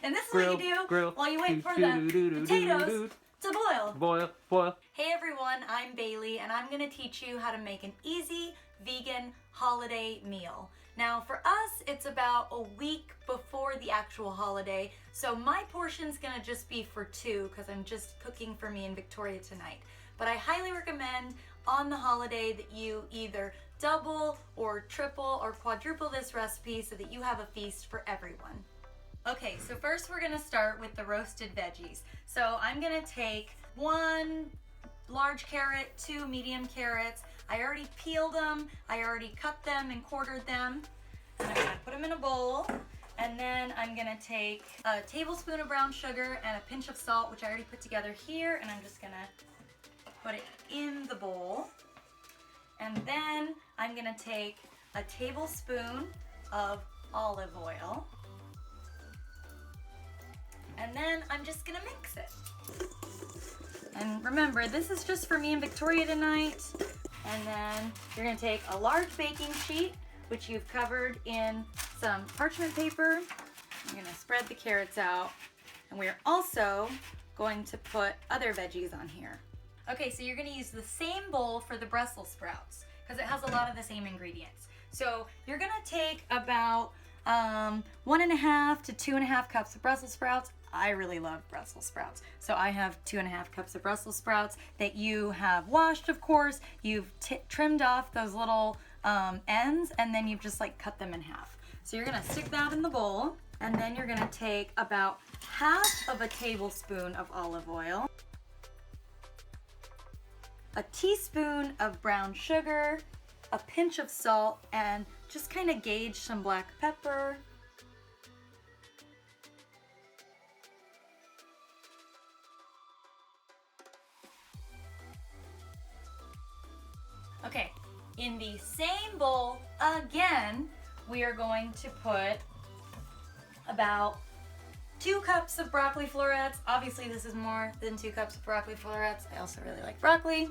And this is what you do while you wait for the potatoes to boil. Boil. Hey everyone, I'm Bailey and I'm gonna teach you how to make an easy vegan holiday meal. Now for us, it's about a week before the actual holiday, so my portion's gonna just be for 2 because I'm just cooking for me and Victoria tonight. But I highly recommend on the holiday that you either double or triple or quadruple this recipe so that you have a feast for everyone. Okay, so first we're gonna start with the roasted veggies. So I'm gonna take 1 large carrot, 2 medium carrots. I already peeled them, I already cut them and quartered them. And I'm gonna put them in a bowl. And then I'm gonna take a tablespoon of brown sugar and a pinch of salt, which I already put together here, and I'm just gonna put it in the bowl. And then I'm gonna take a tablespoon of olive oil. And then I'm just gonna mix it. And remember, this is just for me and Victoria tonight. And then you're gonna take a large baking sheet, which you've covered in some parchment paper. You're gonna spread the carrots out. And we're also going to put other veggies on here. Okay, so you're gonna use the same bowl for the Brussels sprouts because it has a lot of the same ingredients. So you're gonna take about 1.5 to 2.5 cups of Brussels sprouts. I really love Brussels sprouts. So I have 2.5 cups of Brussels sprouts that you have washed, of course. You've trimmed off those little ends, and then you've just like cut them in half. So you're gonna stick that in the bowl, and then you're gonna take about half of a tablespoon of olive oil, a teaspoon of brown sugar, a pinch of salt, and just kind of gauge some black pepper. Okay, in the same bowl again, we are going to put about 2 cups of broccoli florets. Obviously this is more than 2 cups of broccoli florets. I also really like broccoli.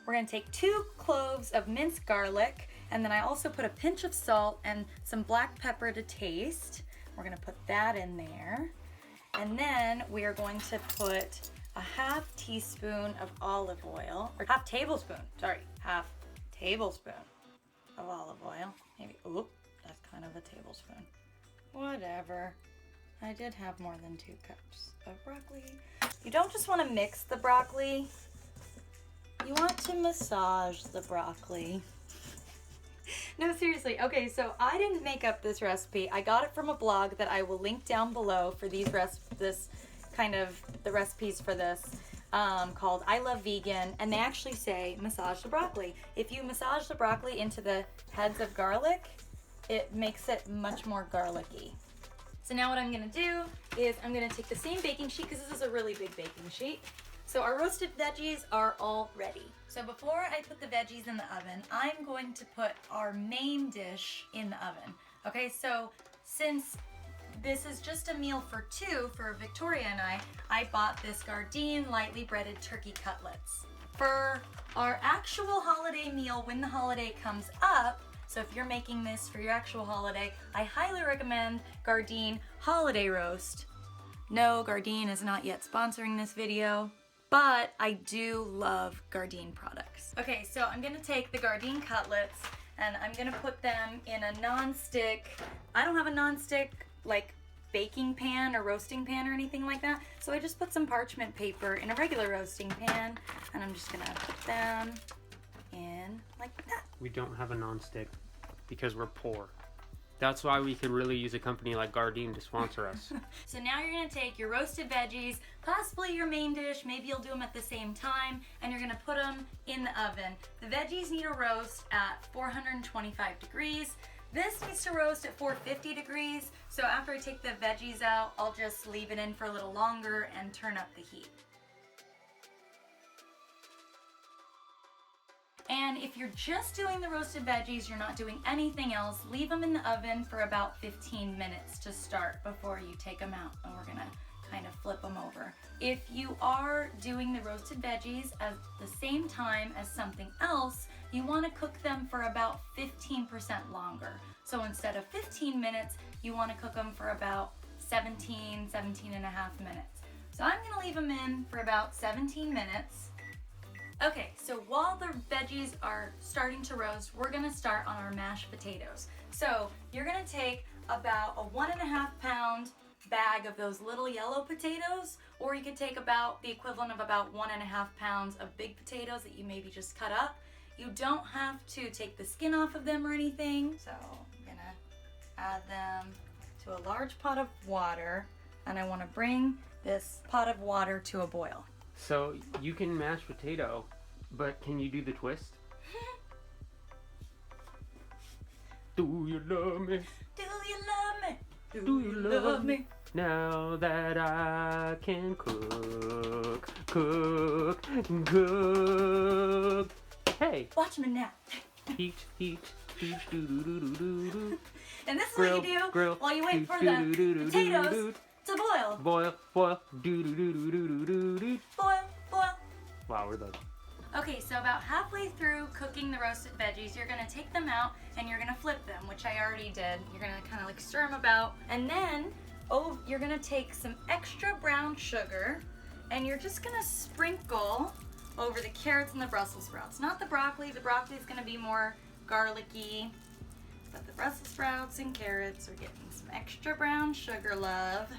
We're gonna take 2 cloves of minced garlic, and then I also put a pinch of salt and some black pepper to taste. We're gonna put that in there. And then we are going to put a half tablespoon of olive oil of olive oil. Maybe, oop, that's kind of a tablespoon. Whatever. I did have more than 2 cups of broccoli. You don't just want to mix the broccoli. You want to massage the broccoli. No, seriously. Okay, so I didn't make up this recipe. I got it from a blog that I will link down below for the recipes for this, called I Love Vegan, and they actually say massage the broccoli. If you massage the broccoli into the heads of garlic, it makes it much more garlicky. So now what I'm gonna do is I'm gonna take the same baking sheet, because this is a really big baking sheet. So our roasted veggies are all ready. So before I put the veggies in the oven, I'm going to put our main dish in the oven. Okay, so since this is just a meal for 2 for Victoria and I bought this Gardein lightly breaded turkey cutlets. For our actual holiday meal, when the holiday comes up, so if you're making this for your actual holiday, I highly recommend Gardein Holiday Roast. No, Gardein is not yet sponsoring this video, but I do love Gardein products. Okay, so I'm gonna take the Gardein cutlets and I'm gonna put them in a non-stick. I don't have a non-stick like baking pan or roasting pan or anything like that, so I just put some parchment paper in a regular roasting pan, and I'm just gonna put them in like that. We don't have a non-stick because we're poor. That's why we could really use a company like Gardein to sponsor us. So now you're gonna take your roasted veggies, possibly your main dish, maybe you'll do them at the same time, and you're gonna put them in the oven. The veggies need to roast at 425 degrees. This needs to roast at 450 degrees, so after I take the veggies out, I'll just leave it in for a little longer and turn up the heat. And if you're just doing the roasted veggies, you're not doing anything else, leave them in the oven for about 15 minutes to start before you take them out. And we're gonna kind of flip them over. If you are doing the roasted veggies at the same time as something else, you want to cook them for about 15% longer. So instead of 15 minutes, you want to cook them for about 17 and a half minutes. So I'm gonna leave them in for about 17 minutes. Okay, so while the veggies are starting to roast, we're gonna start on our mashed potatoes. So you're gonna take about a 1.5 pound bag of those little yellow potatoes, or you could take about the equivalent of about 1.5 pounds of big potatoes that you maybe just cut up. You don't have to take the skin off of them or anything. So I'm gonna add them to a large pot of water, and I wanna bring this pot of water to a boil. So you can mash potato, but can you do the twist? Do you love me? Do you love me? Do you love me? Now that I can cook. Hey! Watch me now. Heat, do do do do do do. And this is what you do while you wait for the potatoes to boil. Boil, do do do do do do do. Boil. Wow, we're done. Okay, so about halfway through cooking the roasted veggies, you're gonna take them out and you're gonna flip them, which I already did. You're gonna kind of like stir them about, and then you're gonna take some extra brown sugar and you're just gonna sprinkle over the carrots and the Brussels sprouts. Not the broccoli. The broccoli is gonna be more garlicky, but the Brussels sprouts and carrots are getting some extra brown sugar love.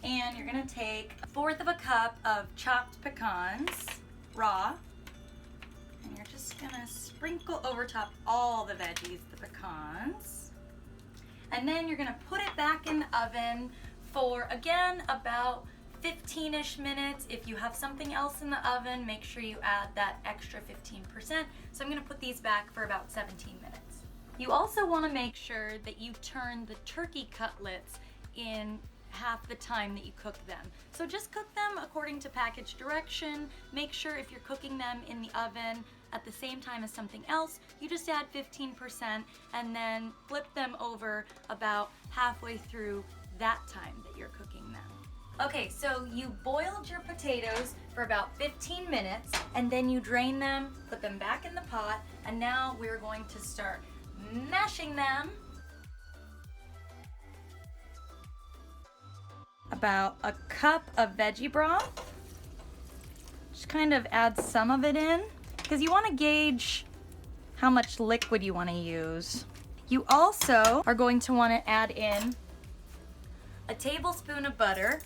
And you're gonna take 1/4 of a cup of chopped pecans, raw, and you're just gonna sprinkle over top all the veggies, the pecans. And then you're gonna put it back in the oven for, again, about 15-ish minutes. If you have something else in the oven, make sure you add that extra 15%. So I'm gonna put these back for about 17 minutes. You also wanna make sure that you turn the turkey cutlets in half the time that you cook them. So just cook them according to package direction. Make sure if you're cooking them in the oven at the same time as something else, you just add 15% and then flip them over about halfway through that time that you're cooking them. Okay, so you boiled your potatoes for about 15 minutes and then you drain them, put them back in the pot, and now we're going to start mashing them. About a cup of veggie broth. Just kind of add some of it in because you want to gauge how much liquid you want to use. You also are going to want to add in a tablespoon of butter,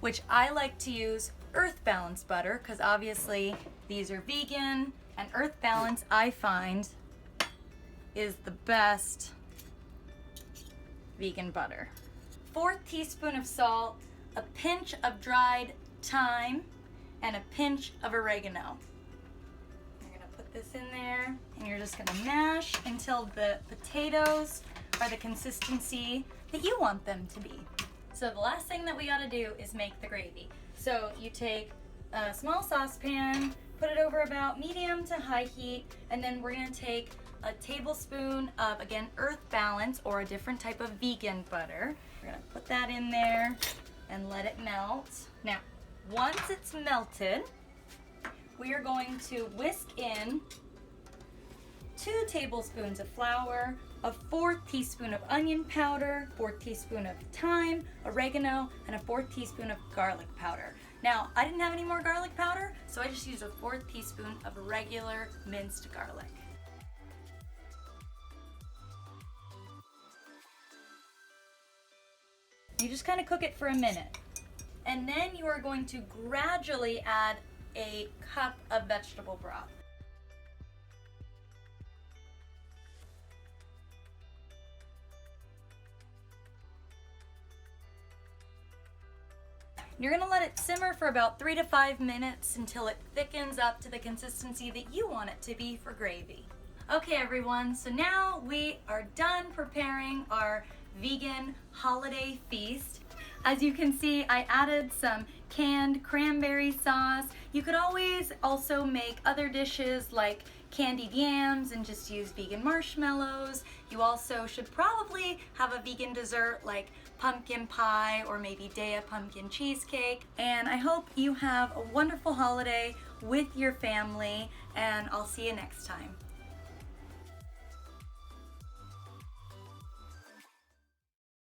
which I like to use Earth Balance butter because obviously these are vegan, and Earth Balance I find is the best vegan butter. 1/4 teaspoon of salt, a pinch of dried thyme, and a pinch of oregano. You're gonna put this in there and you're just gonna mash until the potatoes are the consistency that you want them to be. So the last thing that we gotta do is make the gravy. So you take a small saucepan, put it over about medium to high heat, and then we're gonna take a tablespoon of, again, Earth Balance or a different type of vegan butter. We're gonna put that in there and let it melt. Now, once it's melted, we are going to whisk in 2 tablespoons of flour, a 1/4 teaspoon of onion powder, 1/4 teaspoon of thyme, oregano, and a 1/4 teaspoon of garlic powder. Now, I didn't have any more garlic powder, so I just used a 1/4 teaspoon of regular minced garlic. You just kind of cook it for a minute. And then you are going to gradually add a cup of vegetable broth. You're gonna let it simmer for about 3 to 5 minutes until it thickens up to the consistency that you want it to be for gravy. Okay everyone, so now we are done preparing our vegan holiday feast. As you can see, I added some canned cranberry sauce. You could always also make other dishes like candied yams and just use vegan marshmallows. You also should probably have a vegan dessert like pumpkin pie or maybe Daya pumpkin cheesecake. And I hope you have a wonderful holiday with your family, and I'll see you next time.